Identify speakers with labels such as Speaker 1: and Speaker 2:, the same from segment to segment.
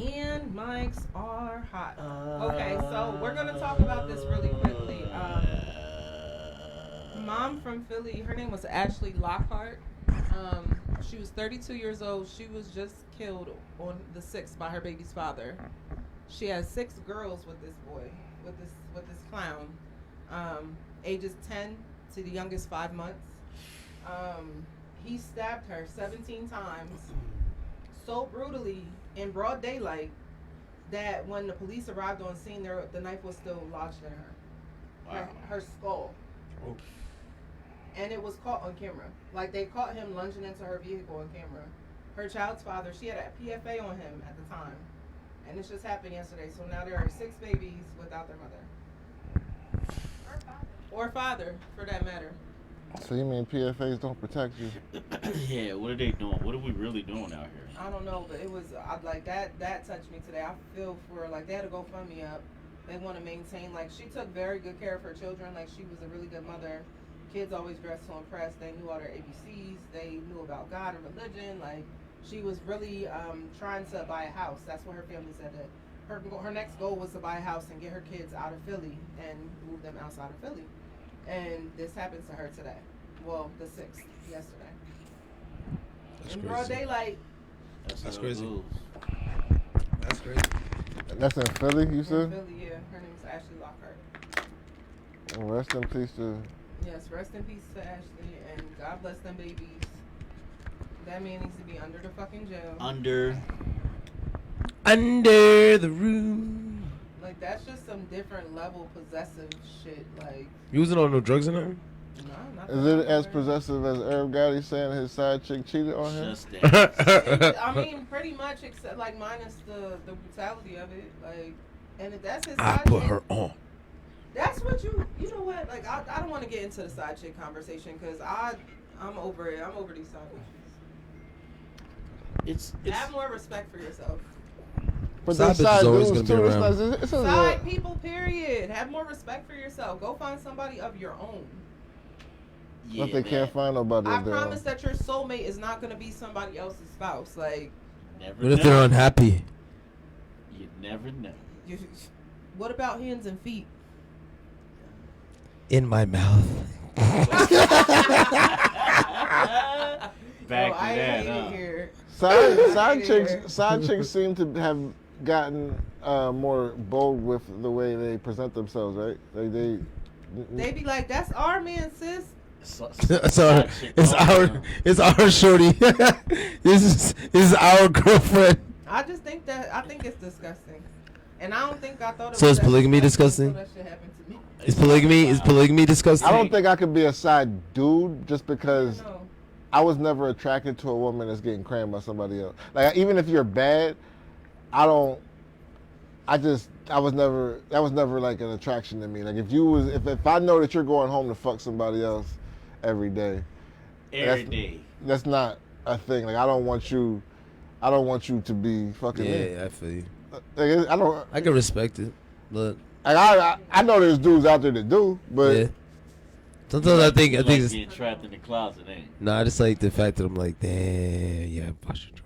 Speaker 1: And mics are hot. Okay, so we're gonna talk about this really quickly. Mom from Philly, her name was Ashley Lockhart. She was 32 years old. She was just killed on the 6th by her baby's father. She has 6 girls with this boy, with this clown, ages 10 to the youngest 5 months. He stabbed her 17 times, so brutally in broad daylight that when the police arrived on scene, the knife was still lodged in her, her skull. Oh. And it was caught on camera. Like, they caught him lunging into her vehicle on camera. Her child's father, she had a PFA on him at the time. And this just happened yesterday. So now there are 6 babies without their mother. Or father, for that matter.
Speaker 2: So you mean PFAs don't protect you?
Speaker 3: Yeah, what are they doing? What are we really doing out here?
Speaker 1: I don't know, but it was, like, that touched me today. I feel for, like, they had to go fund me up. They want to maintain, like, she took very good care of her children. Like, she was a really good mother. Kids always dressed to impress. They knew all their ABCs. They knew about God and religion. Like, she was really trying to buy a house. That's what her family said. That her next goal was to buy a house and get her kids out of Philly and move them outside of Philly. And this happens to her today. Well, the 6th, yesterday.
Speaker 4: That's
Speaker 1: in
Speaker 4: crazy.
Speaker 1: Broad daylight.
Speaker 4: That's crazy.
Speaker 2: That's crazy. That's in Philly, you said?
Speaker 1: In Philly, yeah. Her name is Ashley Lockhart.
Speaker 2: Well, rest in peace to...
Speaker 1: Yes, rest in peace to Ashley, and God bless them babies. That man needs to be under the fucking jail.
Speaker 3: Under
Speaker 4: the room.
Speaker 1: Like, that's just some different level possessive shit. Like,
Speaker 4: You wasn't on no drugs in there?
Speaker 1: no, not
Speaker 2: Is it as possessive as Herb Gotti saying his side chick cheated on him?
Speaker 3: just that.
Speaker 1: I mean, pretty much, except, like, minus the brutality of it. Like, and if that's his
Speaker 4: I
Speaker 1: side
Speaker 4: put
Speaker 1: chick,
Speaker 4: her on.
Speaker 1: that's what you know what? Like, I don't want to get into the side chick conversation because I'm over it. I'm over these side bitches.
Speaker 3: It's
Speaker 1: Have more respect for yourself.
Speaker 2: But
Speaker 4: Side
Speaker 2: the
Speaker 4: bitch
Speaker 2: side
Speaker 4: is always
Speaker 2: dudes
Speaker 4: gonna be
Speaker 2: too.
Speaker 4: around.
Speaker 2: It's
Speaker 1: Side people, period. Have more respect for yourself. Go find somebody of your own.
Speaker 3: yeah,
Speaker 2: but they
Speaker 3: man.
Speaker 2: can't find nobody
Speaker 1: I
Speaker 2: of their
Speaker 1: promise
Speaker 2: own.
Speaker 1: that your soulmate is not going to be somebody else's spouse. Like,
Speaker 3: Never
Speaker 4: What if
Speaker 3: know.
Speaker 4: they're unhappy?
Speaker 3: You never know.
Speaker 1: what about hands and feet?
Speaker 4: In my mouth.
Speaker 3: Back
Speaker 1: Oh,
Speaker 3: to
Speaker 1: I
Speaker 3: that,
Speaker 1: hate
Speaker 3: huh?
Speaker 1: it here.
Speaker 2: Side chicks seem to have gotten more bold with the way they present themselves, right? Like
Speaker 1: They be like, "That's our man, sis."
Speaker 4: It's our shorty. this is our girlfriend.
Speaker 1: I think it's disgusting, and I don't think I thought it
Speaker 4: So
Speaker 1: was
Speaker 4: is polygamy
Speaker 1: that
Speaker 4: disgusting?
Speaker 1: until that shit happened to me.
Speaker 4: Is polygamy disgusting?
Speaker 2: I don't think I could be a side dude just because
Speaker 1: No.
Speaker 2: I was never attracted to a woman that's getting crammed by somebody else. Like, even if you're bad, that was never like an attraction to me. Like, if I know that you're going home to fuck somebody else every day, that's not a thing. Like, I don't want you to be fucking me.
Speaker 4: Yeah, I feel you.
Speaker 2: Like,
Speaker 4: I can respect it, but
Speaker 2: I know there's dudes out there that do, but
Speaker 4: yeah. Sometimes I think
Speaker 3: like
Speaker 4: it's
Speaker 3: getting trapped in the closet, ain't it?
Speaker 4: no. I just like the fact that I'm like, damn, yeah, if I should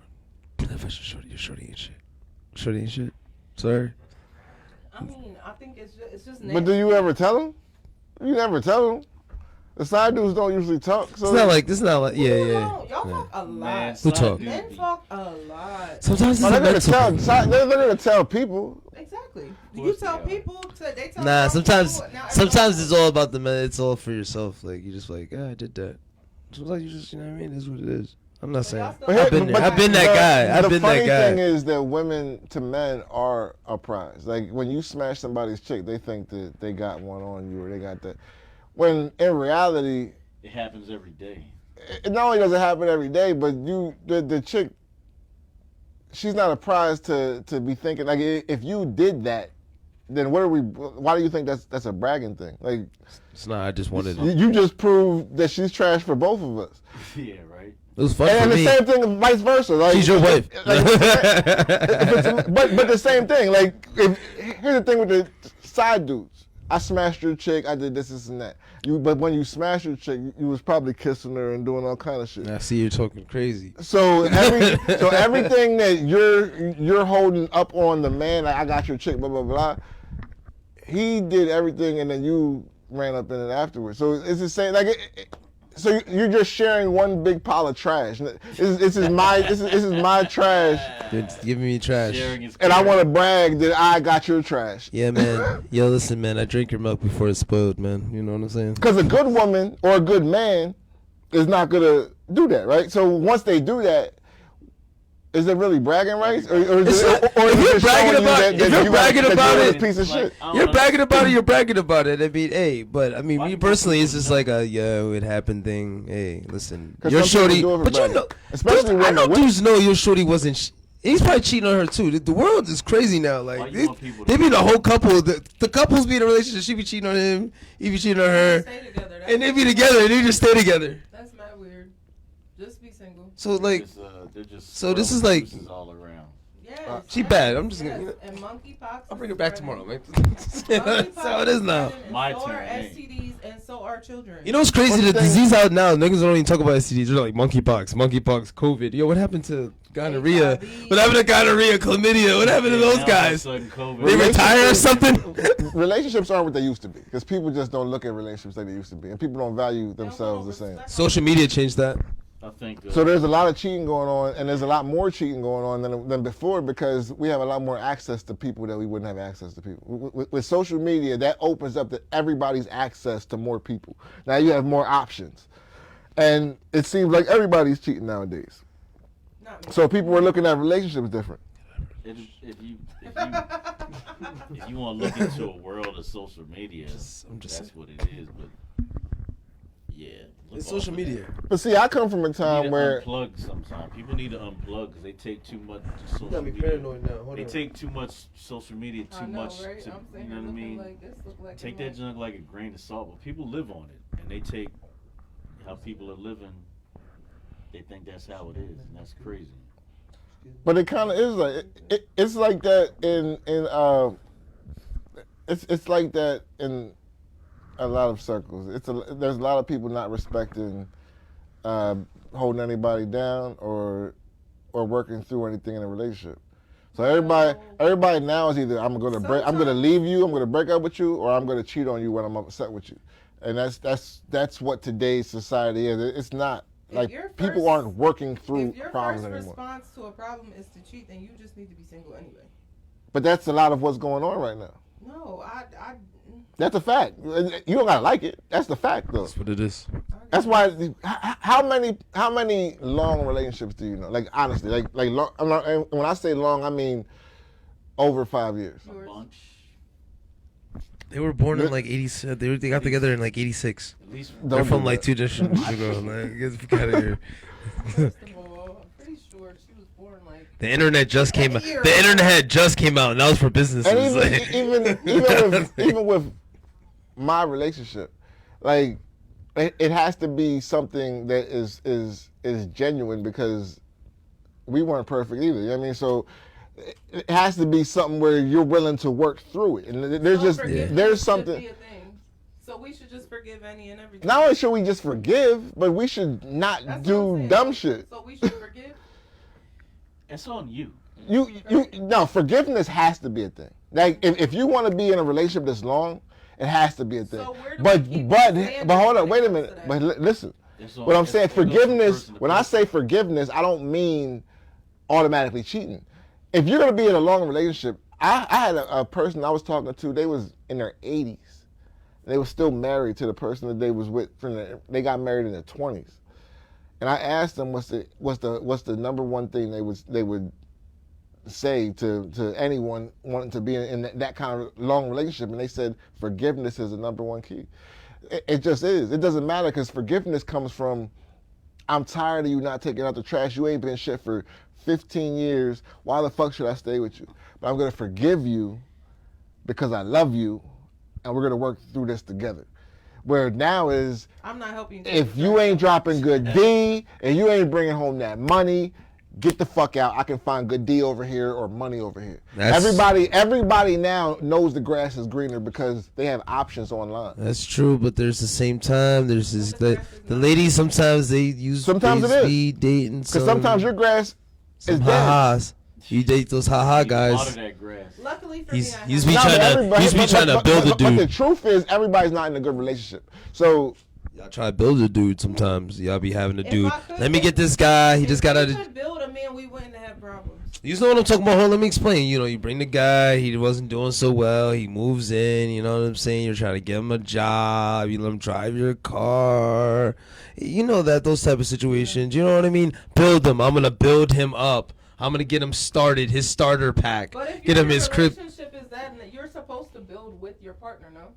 Speaker 4: shorty ain't shit. Shorty ain't shit. Sorry.
Speaker 1: I mean, I think it's just.
Speaker 2: But
Speaker 1: nasty.
Speaker 2: do you ever tell them? You never tell them. The side dudes don't usually talk. So
Speaker 4: It's not like yeah.
Speaker 1: Y'all
Speaker 4: Yeah.
Speaker 1: talk a lot.
Speaker 3: Man,
Speaker 4: Who
Speaker 3: side
Speaker 4: talk?
Speaker 3: dude
Speaker 1: Men
Speaker 3: be-
Speaker 1: talk a lot.
Speaker 4: Sometimes it's
Speaker 2: they're gonna
Speaker 4: mental.
Speaker 2: they're gonna tell people.
Speaker 1: Exactly.
Speaker 3: Of
Speaker 1: You
Speaker 3: course
Speaker 1: tell
Speaker 3: they are.
Speaker 1: people they tell
Speaker 4: Nah,
Speaker 1: some
Speaker 4: sometimes
Speaker 1: people, now
Speaker 4: sometimes
Speaker 1: everyone-
Speaker 4: it's all about the man. It's all for yourself. Like you just like, I did that. Sometimes you just, you know what I mean. It's what it is. I'm not saying.
Speaker 1: y'all still
Speaker 2: But
Speaker 4: I've been there. I've been that guy. I've been
Speaker 2: The funny
Speaker 4: that guy.
Speaker 2: thing is that women to men are a prize. Like, when you smash somebody's chick, they think that they got one on you or they got that. When in reality,
Speaker 3: It happens every day.
Speaker 2: it not only does it happen every day, but the chick, she's not a prize to be thinking. Like, if you did that, then why do you think that's a bragging thing? Like,
Speaker 4: It's not. I just wanted.
Speaker 2: you just proved that she's trash for both of us.
Speaker 3: Yeah, right.
Speaker 4: It was fun
Speaker 2: And
Speaker 4: for
Speaker 2: the
Speaker 4: me.
Speaker 2: same thing, vice versa. Like,
Speaker 4: She's your wife.
Speaker 2: but the same thing. Like, here's the thing with the side dudes. I smashed your chick. I did this and that. But when you smashed your chick, you was probably kissing her and doing all kind of shit.
Speaker 4: I see you're talking crazy.
Speaker 2: So everything that you're holding up on the man, like I got your chick, blah blah blah. He did everything, and then you ran up in it afterwards. So it's the same. Like so you're just sharing one big pile of trash. This is my trash.
Speaker 4: You're giving me trash.
Speaker 2: And I want to brag that I got your trash.
Speaker 4: Yeah, man. Yo, listen, man. I drink your milk before it's spoiled, man. You know what I'm saying?
Speaker 2: Because a good woman or a good man is not going to do that, right? So once they do that, is it really bragging rights? Or is
Speaker 4: you're bragging about it, you're bragging about it,
Speaker 2: piece of shit.
Speaker 4: You're bragging about it, you're bragging about it. I mean, hey, but I mean, me personally, it's just like a, it happened thing. Hey, listen, your shorty, but you know, especially I know dudes know your shorty wasn't, he's probably cheating on her too. The world is crazy now. Like, they be the whole couple, the couples be in a relationship, she be cheating on him, he be cheating on her, and they be together, and they just stay together.
Speaker 1: That's mad weird. Just be single.
Speaker 4: So like,
Speaker 3: just
Speaker 4: so this is like
Speaker 3: all around.
Speaker 1: Yes,
Speaker 4: she bad. I'm just
Speaker 1: yes.
Speaker 4: gonna.
Speaker 1: And monkeypox.
Speaker 4: I'll bring her back tomorrow, man. That's how it is now.
Speaker 3: My
Speaker 1: so
Speaker 3: turn,
Speaker 1: are
Speaker 3: eh?
Speaker 1: STDs, and so are children.
Speaker 4: You know what's crazy? The disease out now, niggas don't even talk about STDs. They're like monkeypox, COVID. Yo, what happened to gonorrhea? What happened to gonorrhea, chlamydia? What happened to those guys? They retire or something?
Speaker 2: Relationships aren't what they used to be because people just don't look at relationships like they used to be, and people don't value themselves the same.
Speaker 4: Social media changed that.
Speaker 3: I think
Speaker 2: so. There's a lot of cheating going on, and there's a lot more cheating going on than before because we have a lot more access to people that we wouldn't have access to people. With social media, that opens up to everybody's access to more people. Now you have more options, and it seems like everybody's cheating nowadays. So people are looking at relationships different.
Speaker 3: If you want to look into a world of social media, that's what it is. But yeah.
Speaker 4: It's social media.
Speaker 2: But see, I come from a time where
Speaker 3: unplug sometimes. People need to unplug because they take too much social
Speaker 4: media. You got me paranoid now.
Speaker 3: They take too much social media, too much.
Speaker 1: Right?
Speaker 3: To, you know what I mean? Take that junk like a grain of salt. But people live on it, and they take how people are living. They think that's how it is, and that's crazy.
Speaker 2: But it kind of is like it's like that it's like that in a lot of circles. There's a lot of people not respecting holding anybody down or working through anything in a relationship. So everybody now is either I'm gonna leave you, I'm gonna break up with you, or I'm gonna cheat on you when I'm upset with you. And that's what today's society is. It's not like people aren't working through problems anymore.
Speaker 1: If your first response to a problem is to cheat, then you just need to be single anyway.
Speaker 2: But that's a lot of what's going on right now.
Speaker 1: No,
Speaker 2: That's a fact. You don't gotta like it. That's the fact, though.
Speaker 4: That's what it is.
Speaker 2: That's why. How many long relationships do you know? Like honestly, like long. When I say long, I mean over 5 years.
Speaker 3: A bunch.
Speaker 4: They were born in like 87. They got together in like 86.
Speaker 3: At least
Speaker 4: they're from like 2 generations ago. Like, get out of here.
Speaker 1: First of all, I'm pretty sure she was born like.
Speaker 4: The internet just came out. The internet just came out, and that was for businesses.
Speaker 2: And even with my relationship, like it has to be something that is genuine because we weren't perfect either. You know what I mean? So it has to be something where you're willing to work through it, and there's something.
Speaker 1: So we should just forgive any and everything.
Speaker 2: Not only should we just forgive, but we should not do dumb shit.
Speaker 1: So we should forgive.
Speaker 3: It's on you.
Speaker 2: No, forgiveness has to be a thing. Like if you want to be in a relationship that's long, it has to be a thing. So but hold on, wait a minute. But listen, what I'm saying, forgiveness. When I say forgiveness, I don't mean automatically cheating. If you're gonna be in a long relationship, I had a person I was talking to. They was in their 80s. They were still married to the person that they was with. They got married in their 20s, and I asked them what's the number one thing they would say to anyone wanting to be in that kind of long relationship, and they said forgiveness is the number one key. It just is. It doesn't matter because forgiveness comes from I'm tired of you not taking out the trash. You ain't been shit for 15 years. Why the fuck should I stay with you? But I'm gonna forgive you because I love you, and we're gonna work through this together. Where now is
Speaker 1: I'm not helping you.
Speaker 2: If you ain't dropping good D and you ain't bringing home that money, get the fuck out. I can find good D over here or money over here. Everybody now knows the grass is greener because they have options online.
Speaker 4: That's true, but there's the same time. There's this, the ladies sometimes they use speed dating.
Speaker 2: Because sometimes your grass is dead.
Speaker 4: You date those guys.
Speaker 1: Luckily for
Speaker 4: me, he's trying to build a dude.
Speaker 2: But the truth is, everybody's not in a good relationship. So
Speaker 4: y'all try to build a dude sometimes. Y'all be having a dude. Let me get this guy. He just got out.
Speaker 1: If we could build a man, we wouldn't have problems.
Speaker 4: You know what I'm talking about? Hold on, let me explain. You know, you bring the guy. He wasn't doing so well. He moves in. You know what I'm saying? You're trying to give him a job. You let him drive your car. You know those type of situations. You know what I mean? Build him. I'm gonna build him up. I'm gonna get him started, his starter pack.
Speaker 1: But if
Speaker 4: get him his crib.
Speaker 1: Relationship is that you're supposed to build with your partner, no?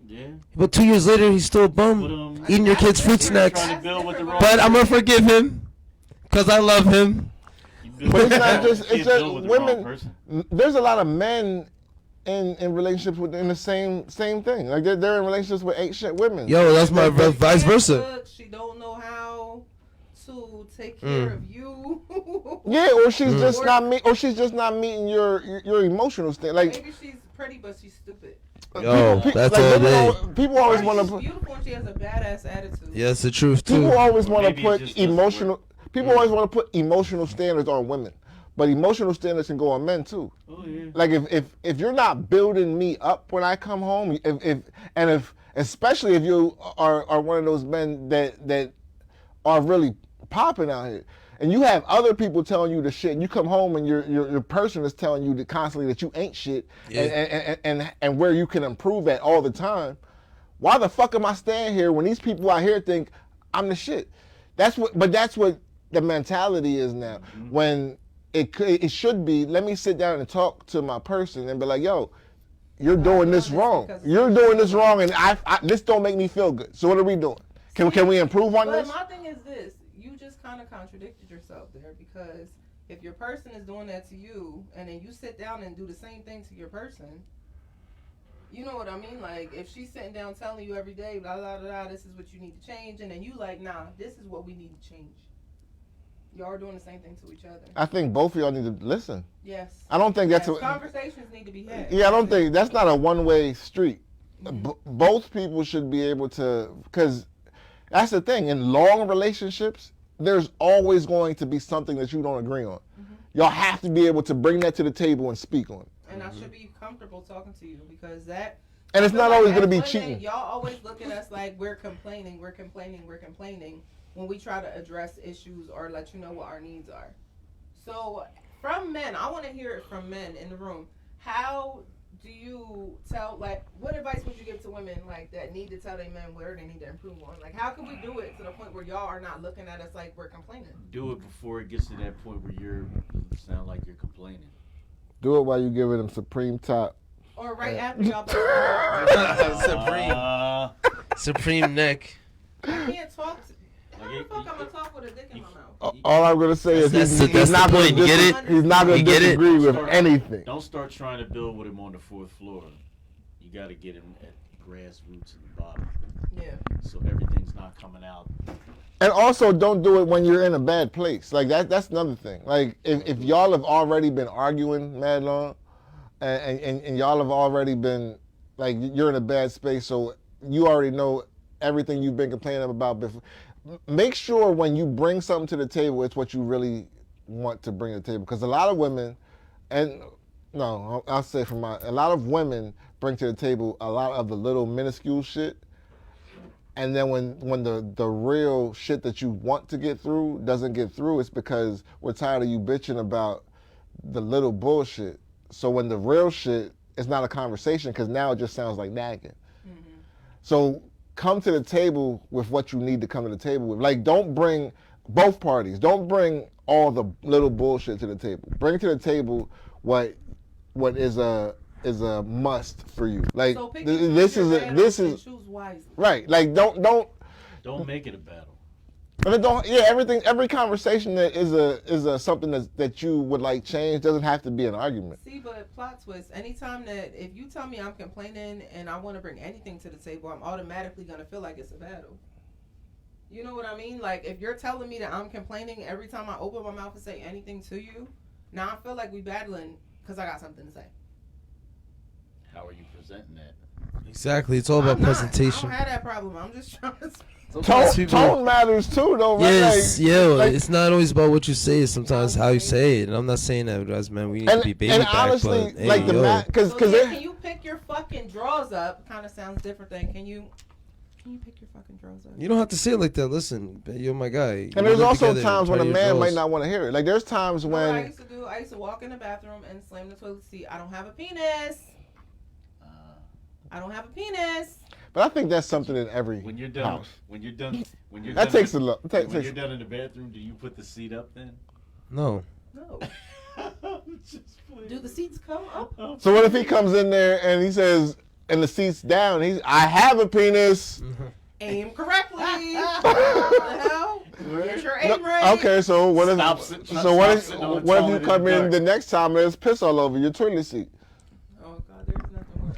Speaker 3: Yeah.
Speaker 4: But 2 years later, he's still a bum, eating your kids' fruit snacks. But I'm gonna forgive him, cause I love him.
Speaker 2: But it's not just women. There's a lot of men in relationships in the same thing. Like they're in relationships with 8 shit women.
Speaker 4: Yo, that's my vice versa.
Speaker 1: She don't know how to take care of you.
Speaker 2: Yeah, or she's just not meeting your emotional state. Like
Speaker 1: maybe she's pretty, but she's stupid.
Speaker 4: Yo, that's all day.
Speaker 2: People always want to put.
Speaker 1: Beautiful and she has a badass attitude.
Speaker 4: Yeah, it's the truth too.
Speaker 2: People always want to put emotional. People always want to put emotional standards on women, but emotional standards can go on men too.
Speaker 3: Oh yeah.
Speaker 2: Like if you're not building me up when I come home, especially if you are one of those men that are really popping out here, and you have other people telling you the shit, and you come home and your person is telling you constantly that you ain't shit, and where you can improve at all the time. Why the fuck am I staying here when these people out here think I'm the shit? That's what the mentality is now. Mm-hmm. When it should be, let me sit down and talk to my person and be like, yo, you're doing this wrong. You're doing this wrong, and this don't make me feel good. So what are we doing? Can we improve on this?
Speaker 1: But my thing is this. You just kind of contradicted yourself there, because if your person is doing that to you and then you sit down and do the same thing to your person, you know what I mean? Like if she's sitting down telling you every day, blah, blah, blah, blah, this is what you need to change, and then you like, nah, this is what we need to change. Y'all are doing the same thing to each other.
Speaker 2: I think both of y'all need to listen.
Speaker 1: Yes.
Speaker 2: I don't think that's
Speaker 1: conversations need to be had.
Speaker 2: Yeah, I don't think that's not a one-way street. Mm-hmm. Both people should be able to, because that's the thing. In long relationships, there's always going to be something that you don't agree on. Mm-hmm. Y'all have to be able to bring that to the table and speak on it.
Speaker 1: And I should be comfortable talking to you, because that.
Speaker 2: And it's not always going to be cheating.
Speaker 1: Y'all always look at us like we're complaining, when we try to address issues or let you know what our needs are. So from men, I want to hear it from men in the room. How do you tell, like, what advice would you give to women like that need to tell their men where they need to improve on? Like, how can we do it to the point where y'all are not looking at us like we're complaining?
Speaker 3: Do it before it gets to that point where you sound like you're complaining.
Speaker 2: Do it while you're giving them supreme top.
Speaker 1: Or right after y'all.
Speaker 4: Supreme neck.
Speaker 1: I can't talk to. How the fuck I'm gonna talk with a dick in my mouth?
Speaker 2: All I'm gonna say is he's not gonna disagree with anything.
Speaker 3: Don't start trying to build with him on the 4th floor. You got to get him at grassroots at the bottom.
Speaker 1: Yeah.
Speaker 3: So everything's not coming out.
Speaker 2: And also, don't do it when you're in a bad place. Like that's another thing. Like if y'all have already been arguing mad long, and y'all have already been like you're in a bad space, so you already know everything you've been complaining about before. Make sure when you bring something to the table, it's what you really want to bring to the table. Because a lot of women, I'll say a lot of women bring to the table a lot of the little minuscule shit. And then when the real shit that you want to get through doesn't get through, it's because we're tired of you bitching about the little bullshit. So when the real shit is not a conversation, because now it just sounds like nagging. Mm-hmm. So come to the table with what you need to come to the table with. Like, don't bring both parties. Don't bring all the little bullshit to the table. Bring to the table what is a must for you. Like
Speaker 1: so
Speaker 2: this is
Speaker 1: choose wisely.
Speaker 2: Right. Like don't
Speaker 3: make it a battle.
Speaker 2: But every conversation that is something that you would like change doesn't have to be an argument.
Speaker 1: See, but plot twist, anytime that if you tell me I'm complaining and I want to bring anything to the table, I'm automatically going to feel like it's a battle. You know what I mean? Like, if you're telling me that I'm complaining every time I open my mouth and say anything to you, now I feel like we battling because I got something to say.
Speaker 3: How are you presenting that?
Speaker 4: Exactly. It's all about presentation.
Speaker 1: I don't have that problem. I'm just trying to
Speaker 2: Tone matters too, though, right?
Speaker 4: Yes, it's not always about what you say. It's sometimes how you say it. And I'm not saying that as man, we need to be baby
Speaker 2: and
Speaker 4: back.
Speaker 2: Honestly,
Speaker 4: but,
Speaker 2: like
Speaker 4: hey,
Speaker 2: because
Speaker 1: can you pick your fucking drawers up? Kind of sounds different than can you pick your fucking drawers up?
Speaker 4: You don't have to say it like that. Listen, you're my guy.
Speaker 2: And there's also times when a man might not want to hear it. Like there's times when
Speaker 1: I used to walk in the bathroom and slam the toilet seat. I don't have a penis. I don't have a penis.
Speaker 2: But I think that's something in every
Speaker 3: when you're done,
Speaker 2: house.
Speaker 3: When you're done
Speaker 2: when you're done
Speaker 3: in the bathroom, do you put the seat up then?
Speaker 4: No.
Speaker 1: Do the seats come up?
Speaker 2: So what if he comes in there and he says, and the seat's down, I have a penis.
Speaker 1: Aim correctly. What the hell? Get your aim right.
Speaker 2: Okay, so what if you come in the next time and there's piss all over your toilet seat?
Speaker 1: Oh God, there's nothing worse.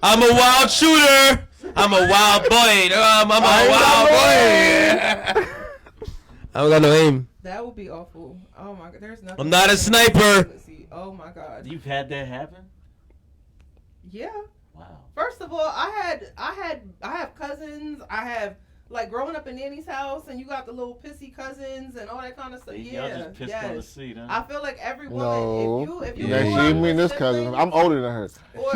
Speaker 4: I'm a wild shooter. I'm a wild boy. I'm a wild boy. I don't got no aim.
Speaker 1: That would be awful. Oh my God, there's nothing.
Speaker 4: I'm not a sniper.
Speaker 1: Oh my God.
Speaker 3: You've had that happen?
Speaker 1: Yeah.
Speaker 3: Wow.
Speaker 1: First of all, I have cousins. I have like growing up in Nanny's house, and you got the little pissy cousins and all that kind of stuff.
Speaker 3: Y'all just pissed on the seat, huh?
Speaker 1: I feel like every woman, if you
Speaker 2: she mean this cousin. I'm older than her.
Speaker 1: Or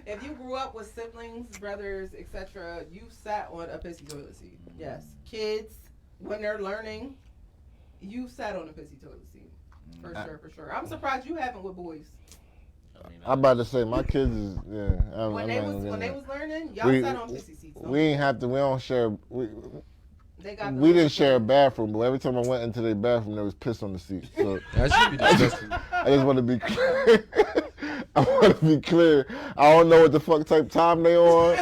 Speaker 1: if you grew up with siblings, brothers, etc., you sat on a pissy toilet seat. Yes, kids when they're learning, you sat on a pissy toilet seat for sure. I'm surprised you haven't with boys.
Speaker 2: I'm about to say my kids is
Speaker 1: when they was learning, y'all sat on pissy seats.
Speaker 2: We ain't have to. We don't share. We didn't share a bathroom, but every time I went into their bathroom, there was piss on the seat. So
Speaker 4: that should be disgusting.
Speaker 2: I just want to be clear. I want to be clear. I don't know what the fuck type time they on,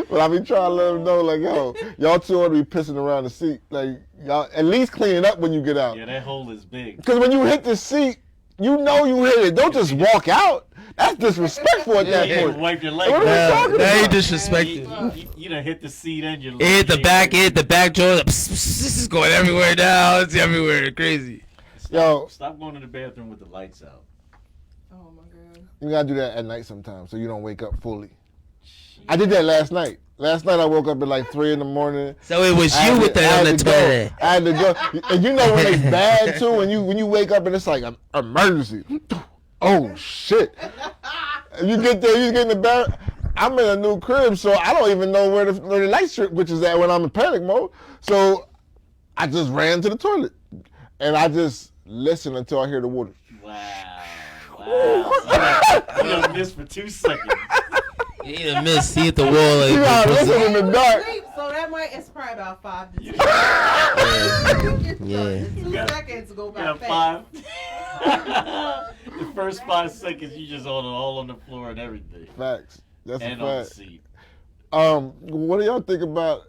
Speaker 2: but I be trying to let them know, like, yo, y'all two ought to be pissing around the seat. Like, y'all at least clean it up when you get out.
Speaker 3: Yeah, that hole is big.
Speaker 2: Because when you hit the seat, you know you hit it. Don't just walk out. That's disrespectful at that point.
Speaker 3: Wipe your leg.
Speaker 4: That ain't disrespectful.
Speaker 3: You done hit the seat and you
Speaker 4: hit the back door. This is going everywhere now. It's everywhere. Crazy.
Speaker 3: Stop going to the bathroom with the lights out.
Speaker 1: Oh my God.
Speaker 2: You gotta do that at night sometimes so you don't wake up fully. I did that last night. Last night I woke up at like 3 a.m.
Speaker 4: So it was you with that on the toilet.
Speaker 2: I had to go. And you know when it's bad too, when you wake up and it's like an emergency. Oh shit. And you get there, you get in the bed. I'm in a new crib, so I don't even know where the light switch is at when I'm in panic mode. So I just ran to the toilet. And I just listened until I hear the water.
Speaker 3: Wow. You done missed for 2 seconds.
Speaker 4: He done missed. He hit the wall. Like,
Speaker 2: you gotta listen in the dark.
Speaker 1: So it's probably about 5 to 10.
Speaker 4: Yeah.
Speaker 1: 2 seconds to go by fast.
Speaker 3: 5. The first 5 seconds, you just all on the floor and everything.
Speaker 2: Facts. That's a fact.
Speaker 3: On the seat.
Speaker 2: What do y'all think about?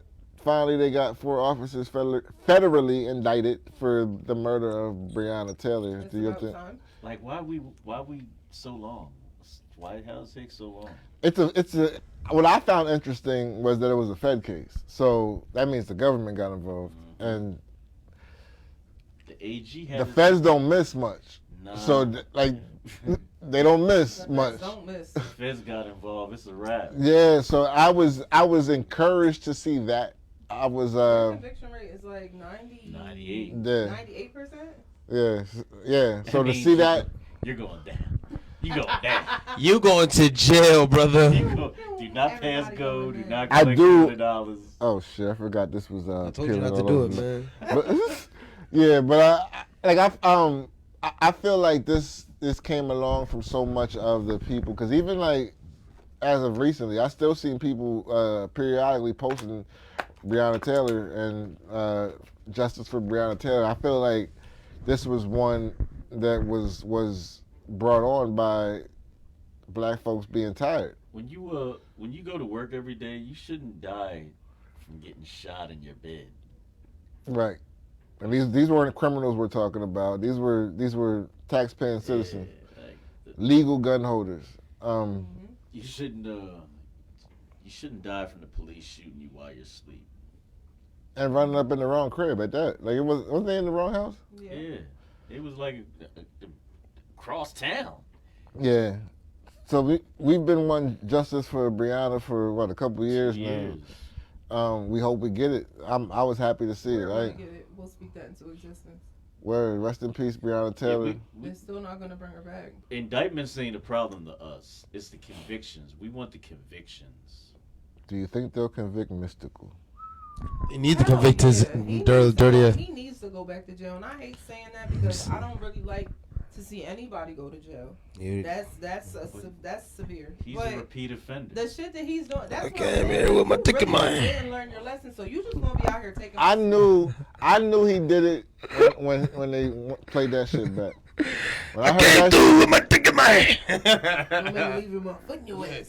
Speaker 2: Finally, they got 4 officers federally indicted for the murder of Breonna Taylor.
Speaker 1: Do you think?
Speaker 3: Like, why we so long? Why the hell does it take so long?
Speaker 2: What I found interesting was that it was a Fed case, so that means the government got involved, and
Speaker 3: the AG had
Speaker 2: the feds don't miss much.
Speaker 3: Nah.
Speaker 2: So they don't miss much.
Speaker 1: Don't miss.
Speaker 3: The feds got involved. It's a wrap.
Speaker 2: Yeah, so I was encouraged to see that. I was
Speaker 1: conviction rate is like
Speaker 3: 98.
Speaker 2: Yeah.
Speaker 1: 98%.
Speaker 2: Yeah. So to see that,
Speaker 3: you're going down. You going down.
Speaker 4: You going to jail, brother.
Speaker 3: Do not pass go. Do not collect $100.
Speaker 2: Oh shit! I forgot this was.
Speaker 4: I told you not to do it, man.
Speaker 2: But, yeah, but I feel like this came along from so much of the people, because even like as of recently, I still seen people periodically posting Breonna Taylor and justice for Breonna Taylor. I feel like this was one that was brought on by black folks being tired.
Speaker 3: When you go to work every day, you shouldn't die from getting shot in your bed.
Speaker 2: Right. And these weren't criminals we're talking about. These were tax-paying citizens, legal gun holders.
Speaker 3: You shouldn't You shouldn't die from the police shooting you while you're asleep.
Speaker 2: And running up in the wrong crib at that. Like, wasn't they in the wrong house?
Speaker 3: Yeah. It was like across town.
Speaker 2: Yeah. So we've been wanting justice for Breonna for, what, a couple years now. We hope we get it. I was happy to see it, right?
Speaker 1: Get it. We'll speak that into existence.
Speaker 2: Word, rest in peace, Breonna Taylor.
Speaker 1: They're still not going to bring her back.
Speaker 3: Indictments ain't a problem to us. It's the convictions. We want the convictions.
Speaker 2: Do you think they'll convict Mystical?
Speaker 4: They need to convict his dirty ass.
Speaker 1: He needs to go back to jail, and I hate saying that because I don't really like to see anybody go to jail. That's severe.
Speaker 3: He's a repeat offender.
Speaker 1: The shit that he's doing. That's
Speaker 4: what I'm saying. With my dick in my hand.
Speaker 1: Didn't learn your lesson, so you just gonna be out here taking.
Speaker 2: I knew he did it when they played that shit back. When I came through with my dick in my hand.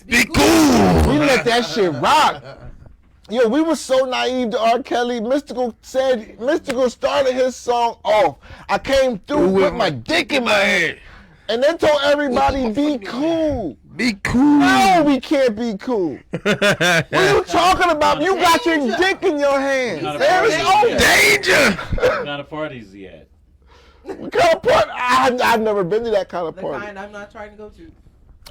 Speaker 2: Be cool. We let that shit rock. Yo, we were so naive to R. Kelly. Mystical started his song off. I came through with my dick in my hand. And then told everybody, be cool.
Speaker 4: Be cool.
Speaker 2: No, we can't be cool. What are you talking about? You got your dick in your hand. There is no danger.
Speaker 3: What kind of party is he at?
Speaker 2: What kind of party? I've never been to that kind of party.
Speaker 1: The kind I'm not trying to go to.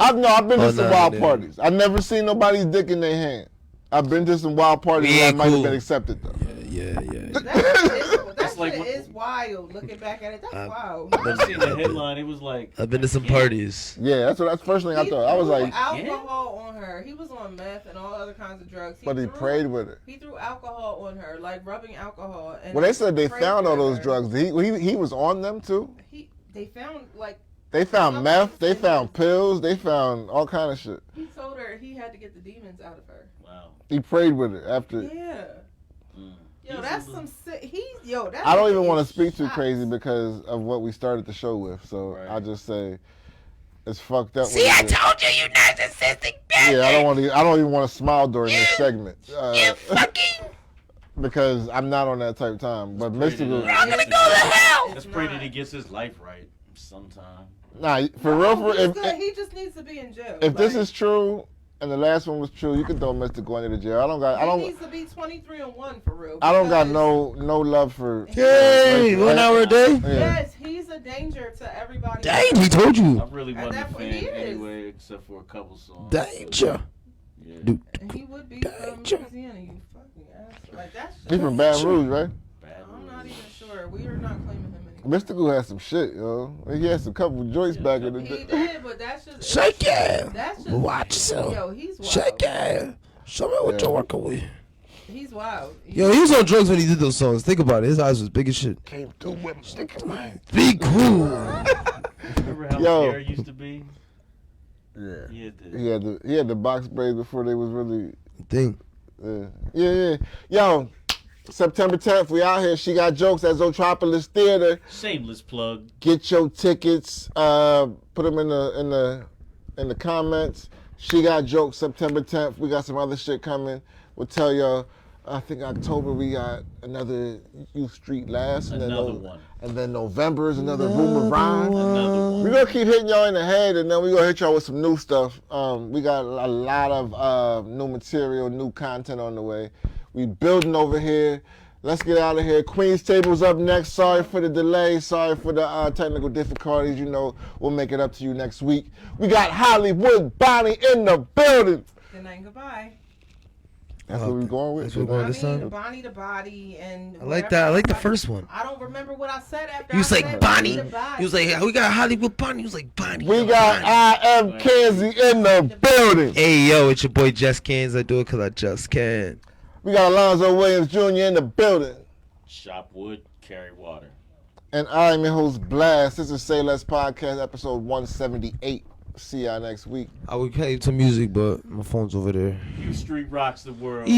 Speaker 2: I've been to some wild parties. I've never seen nobody's dick in their hand. I've been to some wild parties that might have been accepted though.
Speaker 4: Yeah.
Speaker 1: That like, shit is wild. Looking back at it, that's wild.
Speaker 3: I've seen the headline. It was like,
Speaker 4: I've been to some parties.
Speaker 2: Yeah, that's the first thing I thought. I was like,
Speaker 1: alcohol on her. He was on meth and all other kinds of drugs.
Speaker 2: But he prayed with it.
Speaker 1: He threw alcohol on her, like rubbing alcohol. And
Speaker 2: well, they said they found all those drugs. He was on them too.
Speaker 1: They found like.
Speaker 2: They found meth. They found pills. They found all kind of shit.
Speaker 1: He told her he had to get the demons out of her.
Speaker 3: Wow.
Speaker 2: He prayed with it after.
Speaker 1: Yeah. Yo, that's some sick. That's
Speaker 2: I don't even want to speak too crazy because of what we started the show with. So I just say it's fucked up.
Speaker 4: See, I told you, you narcissistic bitch.
Speaker 2: Yeah, I don't even want to smile during this segment.
Speaker 4: You fucking.
Speaker 2: Because I'm not on that type of time. But Mystical.
Speaker 4: I'm gonna go to hell.
Speaker 3: Let's pray that he gets his life right sometime.
Speaker 2: Nah, for real.
Speaker 1: He just needs to be in jail.
Speaker 2: If this is true. And the last one was true. You can throw Mystical into the jail.
Speaker 1: He needs to be 23-1 for real.
Speaker 2: I don't got no love for.
Speaker 4: Yay! 1 hour a day.
Speaker 2: Yeah.
Speaker 1: Yes, he's a danger to everybody.
Speaker 4: Dang, he told you.
Speaker 3: I really wasn't a fan anyway, except for a couple songs.
Speaker 4: Danger.
Speaker 3: Yeah.
Speaker 1: And he would be from Louisiana. You fucking ass. Like that's.
Speaker 2: He's from Baton Rouge, right?
Speaker 1: I'm not even sure. We are not claiming him anymore.
Speaker 2: Mystical has some shit, yo. He has a couple of joints back in the day.
Speaker 1: He did, but that's just.
Speaker 4: Shake it.
Speaker 1: That's just.
Speaker 4: Watch yourself.
Speaker 1: Yo, he's wild.
Speaker 4: Shake it. Show me what you're working with.
Speaker 1: He's wild.
Speaker 4: Yo, he was on drugs when he did those songs. Think about it. His eyes was big as shit.
Speaker 2: Came through with stick in my hand.
Speaker 4: Be cool.
Speaker 3: Remember how scary used to be?
Speaker 2: Yeah. He had the box braids before they was really.
Speaker 4: Thing.
Speaker 2: Yeah. Yo. September 10th, we out here. She Got Jokes at Zotropolis Theater.
Speaker 3: Shameless plug.
Speaker 2: Get your tickets. Put them in the comments. She Got Jokes, September 10th. We got some other shit coming. We'll tell y'all. I think October we got another U Street Last.
Speaker 3: Another one.
Speaker 2: And then November is another Rumor Rhyme.
Speaker 3: Another one.
Speaker 2: We're going to keep hitting y'all in the head, and then we're going to hit y'all with some new stuff. We got a lot of new material, new content on the way. We building over here. Let's get out of here. Queen's Table's up next. Sorry for the delay. Sorry for the technical difficulties. You know, we'll make it up to you next week. We got Hollywood Bonnie in the building.
Speaker 1: Good night and goodbye.
Speaker 2: That's what we're going with.
Speaker 4: That's what we're going this time.
Speaker 1: Bonnie the body and.
Speaker 4: I like that. I like the first one.
Speaker 1: I don't remember what I said after.
Speaker 4: He was like Bonnie. He was like, we got Hollywood Bonnie. He was like Bonnie.
Speaker 2: We got I Am Kenzie in the building.
Speaker 4: Hey yo, it's your boy Just Cans. I do it 'cause I just can.
Speaker 2: We got Alonzo Williams Jr. in the building.
Speaker 3: Chop wood, carry water.
Speaker 2: And I'm your host, Blast. This is SayLess Podcast, episode 178. See y'all next week.
Speaker 4: I would play some music, but my phone's over there.
Speaker 3: U Street rocks the world.
Speaker 4: You.